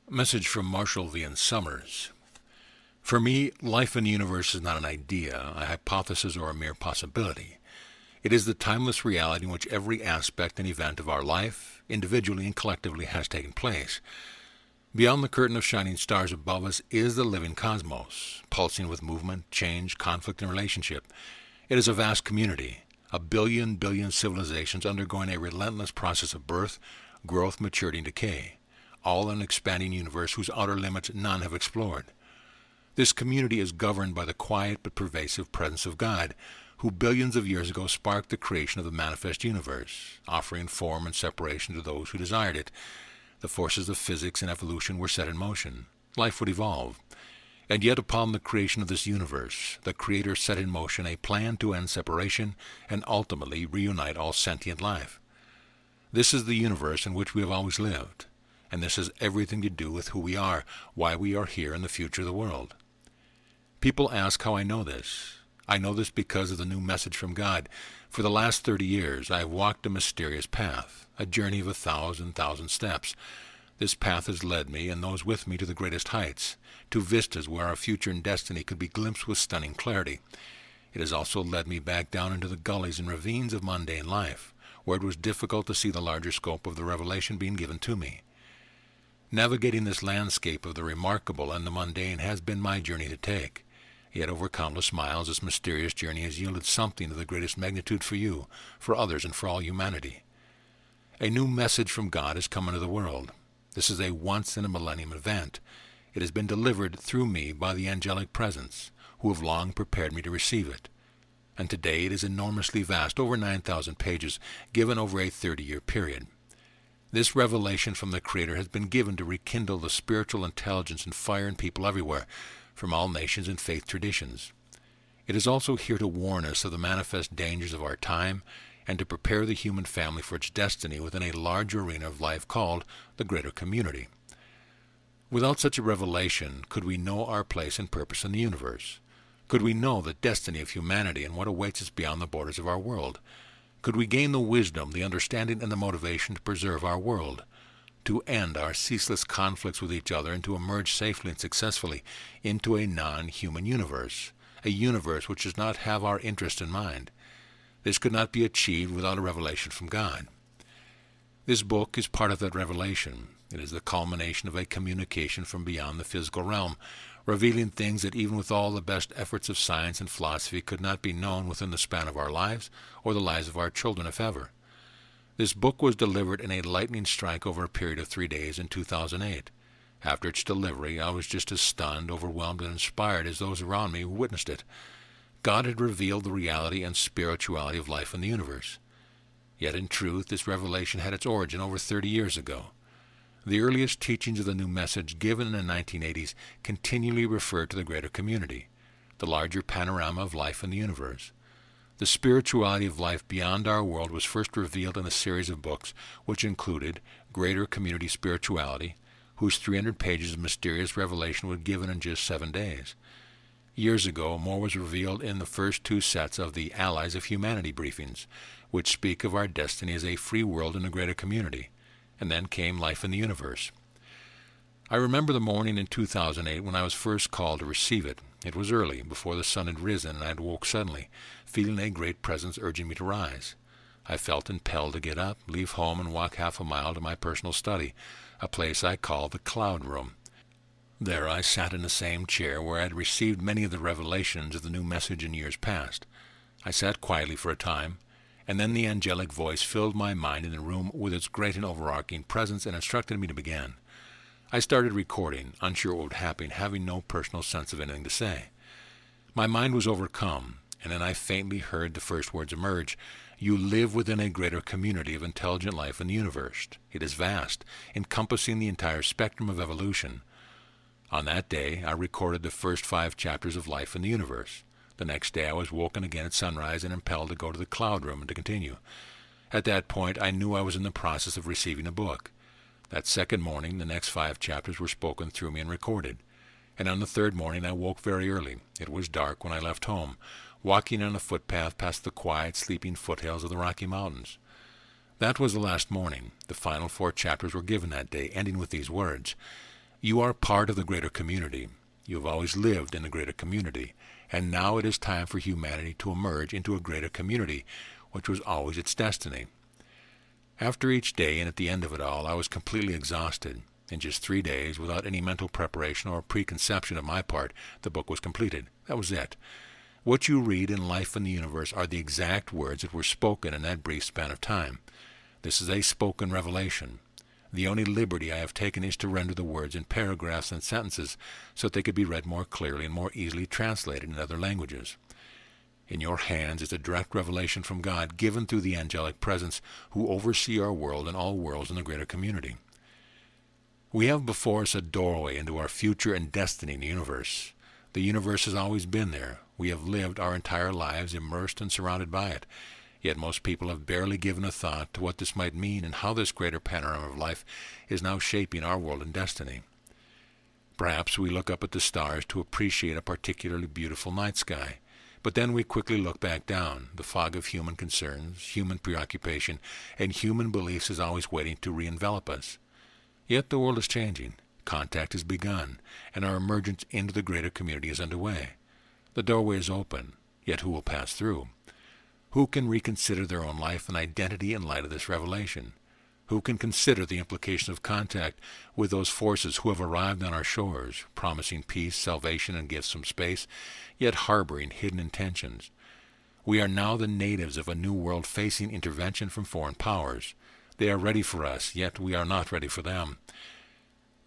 Message from Marshall Vian Summers. For me, life in the universe is not an idea, a hypothesis, or a mere possibility. It is the timeless reality in which every aspect and event of our life, individually and collectively, has taken place. Beyond the curtain of shining stars above us is the living cosmos, pulsing with movement, change, conflict, and relationship. It is a vast community, a billion civilizations undergoing a relentless process of birth, growth, maturity, and decay, all in an expanding universe whose outer limits none have explored. This community is governed by the quiet but pervasive presence of God, who billions of years ago sparked the creation of the manifest universe, offering form and separation to those who desired it. The forces of physics and evolution were set in motion. Life would evolve. And yet upon the creation of this universe, the Creator set in motion a plan to end separation and ultimately reunite all sentient life. This is the universe in which we have always lived, and this has everything to do with who we are, why we are here, and the future of the world. People ask how I know this. I know this because of the new message from God. For the last 30 years, I have walked a mysterious path, a journey of 1,000 steps. This path has led me and those with me to the greatest heights, to vistas where our future and destiny could be glimpsed with stunning clarity. It has also led me back down into the gullies and ravines of mundane life, where it was difficult to see the larger scope of the revelation being given to me. Navigating this landscape of the remarkable and the mundane has been my journey to take. Yet over countless miles, this mysterious journey has yielded something of the greatest magnitude for you, for others, and for all humanity. A new message from God has come into the world. This is a once-in-a-millennium event. It has been delivered through me by the angelic presence, who have long prepared me to receive it. And today it is enormously vast, over 9,000 pages, given over a 30-year period. This revelation from the Creator has been given to rekindle the spiritual intelligence and fire in people everywhere, from all nations and faith traditions. It is also here to warn us of the manifest dangers of our time and to prepare the human family for its destiny within a large arena of life called the greater community. Without such a revelation, could we know our place and purpose in the universe? Could we know the destiny of humanity and what awaits us beyond the borders of our world? Could we gain the wisdom, the understanding, and the motivation to preserve our world, to end our ceaseless conflicts with each other, and to emerge safely and successfully into a non-human universe, a universe which does not have our interest in mind? This could not be achieved without a revelation from God. This book is part of that revelation. It is the culmination of a communication from beyond the physical realm, revealing things that even with all the best efforts of science and philosophy could not be known within the span of our lives or the lives of our children, if ever. This book was delivered in a lightning strike over a period of 3 days in 2008. After its delivery, I was just as stunned, overwhelmed, and inspired as those around me who witnessed it. God had revealed the reality and spirituality of life in the universe. Yet in truth, this revelation had its origin over 30 years ago. The earliest teachings of the new message given in the 1980s continually referred to the greater community, the larger panorama of life in the universe. The spirituality of life beyond our world was first revealed in a series of books which included Greater Community Spirituality, whose 300 pages of mysterious revelation were given in just 7 days. Years ago, more was revealed in the first 2 sets of the Allies of Humanity briefings, which speak of our destiny as a free world in a greater community. And then came Life in the Universe. I remember the morning in 2008 when I was first called to receive it. It was early, before the sun had risen, and I had woke suddenly, feeling a great presence urging me to rise. I felt impelled to get up, leave home, and walk half a mile to my personal study, a place I call the Cloud Room. There I sat in the same chair where I had received many of the revelations of the new message in years past. I sat quietly for a time, and then the angelic voice filled my mind in the room with its great and overarching presence and instructed me to begin. I started recording, unsure what would happen, having no personal sense of anything to say. My mind was overcome, and then I faintly heard the first words emerge. You live within a greater community of intelligent life in the universe. It is vast, encompassing the entire spectrum of evolution. On that day, I recorded the first 5 chapters of Life in the Universe. The next day I was woken again at sunrise and impelled to go to the Cloud Room and to continue. At that point I knew I was in the process of receiving a book. That second morning the next 5 chapters were spoken through me and recorded. And on the third morning I woke very early. It was dark when I left home, walking on a footpath past the quiet, sleeping foothills of the Rocky Mountains. That was the last morning. The final 4 chapters were given that day, ending with these words. You are part of the greater community. You have always lived in a greater community, and now it is time for humanity to emerge into a greater community, which was always its destiny. After each day and at the end of it all, I was completely exhausted. In just 3 days, without any mental preparation or preconception of my part, the book was completed. That was it. What you read in Life in the Universe are the exact words that were spoken in that brief span of time. This is a spoken revelation. The only liberty I have taken is to render the words in paragraphs and sentences so that they could be read more clearly and more easily translated in other languages. In your hands is a direct revelation from God given through the angelic presence who oversee our world and all worlds in the greater community. We have before us a doorway into our future and destiny in the universe. The universe has always been there. We have lived our entire lives immersed and surrounded by it. Yet most people have barely given a thought to what this might mean and how this greater panorama of life is now shaping our world and destiny. Perhaps we look up at the stars to appreciate a particularly beautiful night sky, but then we quickly look back down. The fog of human concerns, human preoccupation, and human beliefs is always waiting to re-envelop us. Yet the world is changing. Contact has begun, and our emergence into the greater community is underway. The doorway is open, yet who will pass through? Who can reconsider their own life and identity in light of this revelation? Who can consider the implication of contact with those forces who have arrived on our shores, promising peace, salvation, and gifts from space, yet harboring hidden intentions? We are now the natives of a new world facing intervention from foreign powers. They are ready for us, yet we are not ready for them.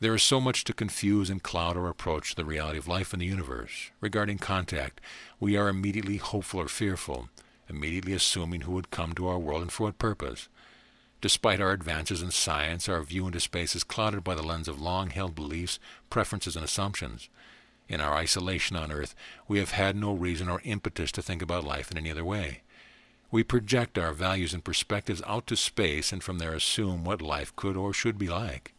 There is so much to confuse and cloud our approach to the reality of life in the universe. Regarding contact, we are immediately hopeful or fearful, immediately assuming who would come to our world and for what purpose. Despite our advances in science, our view into space is clouded by the lens of long-held beliefs, preferences, and assumptions. In our isolation on Earth, we have had no reason or impetus to think about life in any other way. We project our values and perspectives out to space and from there assume what life could or should be like.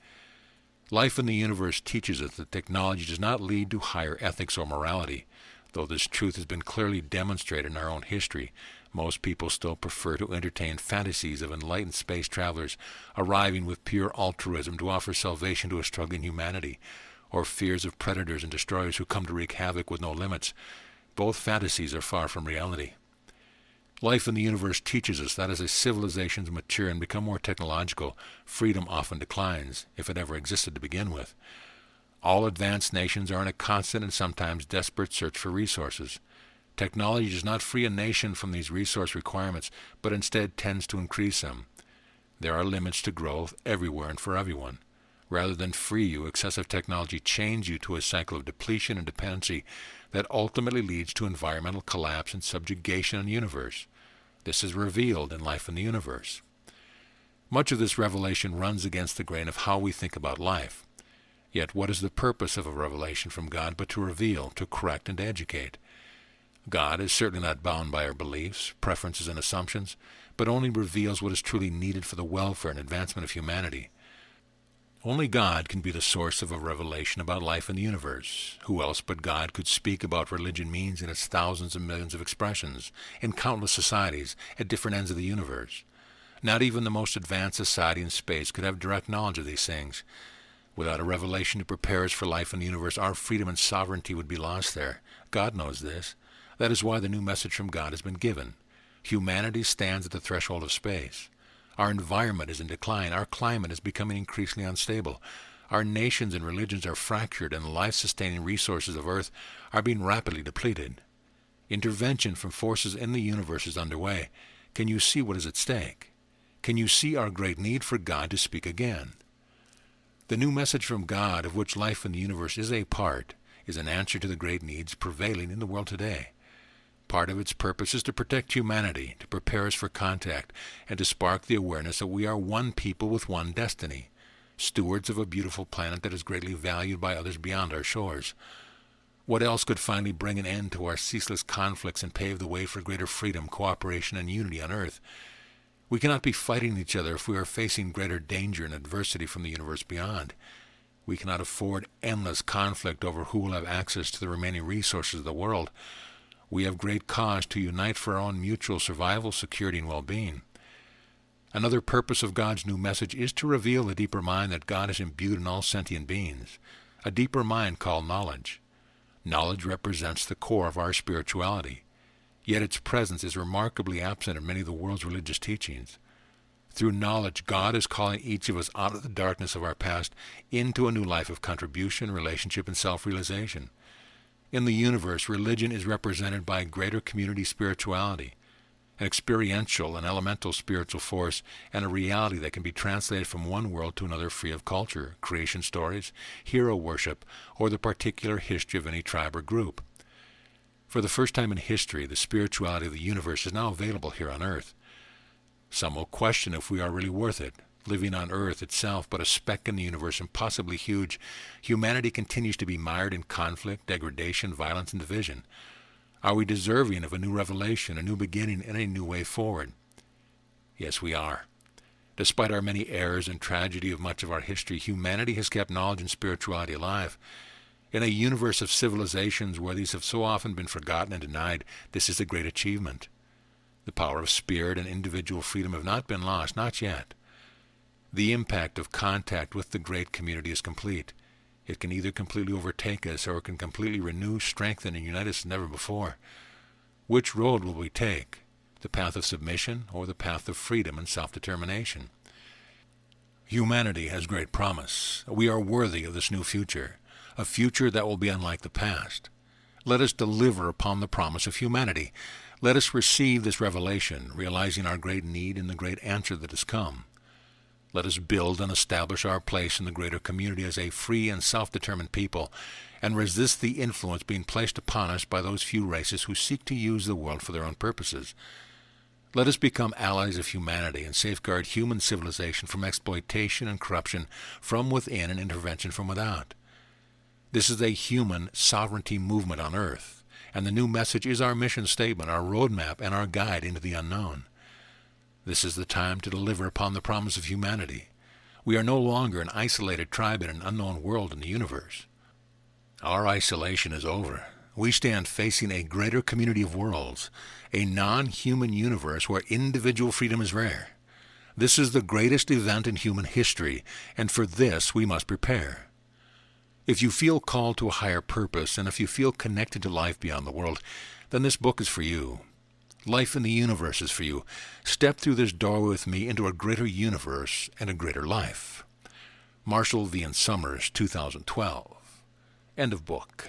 Life in the universe teaches us that technology does not lead to higher ethics or morality. Though this truth has been clearly demonstrated in our own history, most people still prefer to entertain fantasies of enlightened space travelers arriving with pure altruism to offer salvation to a struggling humanity, or fears of predators and destroyers who come to wreak havoc with no limits. Both fantasies are far from reality. Life in the universe teaches us that as civilizations mature and become more technological, freedom often declines, if it ever existed to begin with. All advanced nations are in a constant and sometimes desperate search for resources. Technology does not free a nation from these resource requirements, but instead tends to increase them. There are limits to growth everywhere and for everyone. Rather than free you, excessive technology chains you to a cycle of depletion and dependency that ultimately leads to environmental collapse and subjugation in the universe. This is revealed in Life in the Universe. Much of this revelation runs against the grain of how we think about life. Yet what is the purpose of a revelation from God but to reveal, to correct, and to educate? God is certainly not bound by our beliefs, preferences, and assumptions, but only reveals what is truly needed for the welfare and advancement of humanity. Only God can be the source of a revelation about life in the universe. Who else but God could speak about what religion means in its thousands and millions of expressions, in countless societies, at different ends of the universe? Not even the most advanced society in space could have direct knowledge of these things. Without a revelation to prepare us for life in the universe, our freedom and sovereignty would be lost there. God knows this. That is why the new message from God has been given. Humanity stands at the threshold of space. Our environment is in decline. Our climate is becoming increasingly unstable. Our nations and religions are fractured, and the life-sustaining resources of Earth are being rapidly depleted. Intervention from forces in the universe is underway. Can you see what is at stake? Can you see our great need for God to speak again? The new message from God, of which life in the universe is a part, is an answer to the great needs prevailing in the world today. Part of its purpose is to protect humanity, to prepare us for contact, and to spark the awareness that we are one people with one destiny, stewards of a beautiful planet that is greatly valued by others beyond our shores. What else could finally bring an end to our ceaseless conflicts and pave the way for greater freedom, cooperation, and unity on Earth? We cannot be fighting each other if we are facing greater danger and adversity from the universe beyond. We cannot afford endless conflict over who will have access to the remaining resources of the world. We have great cause to unite for our own mutual survival, security, and well-being. Another purpose of God's new message is to reveal the deeper mind that God has imbued in all sentient beings. a deeper mind called knowledge. Knowledge represents the core of our spirituality, yet its presence is remarkably absent in many of the world's religious teachings. Through knowledge, God is calling each of us out of the darkness of our past into a new life of contribution, relationship, and self-realization. In the universe, religion is represented by greater community spirituality, an experiential and elemental spiritual force, and a reality that can be translated from one world to another free of culture, creation stories, hero worship, or the particular history of any tribe or group. For the first time in history, the spirituality of the universe is now available here on Earth. Some will question if we are really worth it, living on Earth itself but a speck in the universe and possibly huge. Humanity continues to be mired in conflict, degradation, violence, and division. Are we deserving of a new revelation, a new beginning, and a new way forward? Yes, we are. Despite our many errors and tragedy of much of our history, humanity has kept knowledge and spirituality alive. In a universe of civilizations where these have so often been forgotten and denied, this is a great achievement. The power of spirit and individual freedom have not been lost, not yet. The impact of contact with the great community is complete. It can either completely overtake us or it can completely renew, strengthen, and unite us as never before. Which road will we take? The path of submission or the path of freedom and self-determination? Humanity has great promise. We are worthy of this new future, a future that will be unlike the past. Let us deliver upon the promise of humanity. Let us receive this revelation, realizing our great need and the great answer that has come. Let us build and establish our place in the greater community as a free and self-determined people, and resist the influence being placed upon us by those few races who seek to use the world for their own purposes. Let us become allies of humanity and safeguard human civilization from exploitation and corruption from within and intervention from without. This is a human sovereignty movement on Earth, and the new message is our mission statement, our roadmap, and our guide into the unknown. This is the time to deliver upon the promise of humanity. We are no longer an isolated tribe in an unknown world in the universe. Our isolation is over. We stand facing a greater community of worlds, a non-human universe where individual freedom is rare. This is the greatest event in human history, and for this we must prepare. If you feel called to a higher purpose, and if you feel connected to life beyond the world, then this book is for you. Life in the universe is for you. Step through this doorway with me into a greater universe and a greater life. Marshall Vian Summers, 2012. End of book.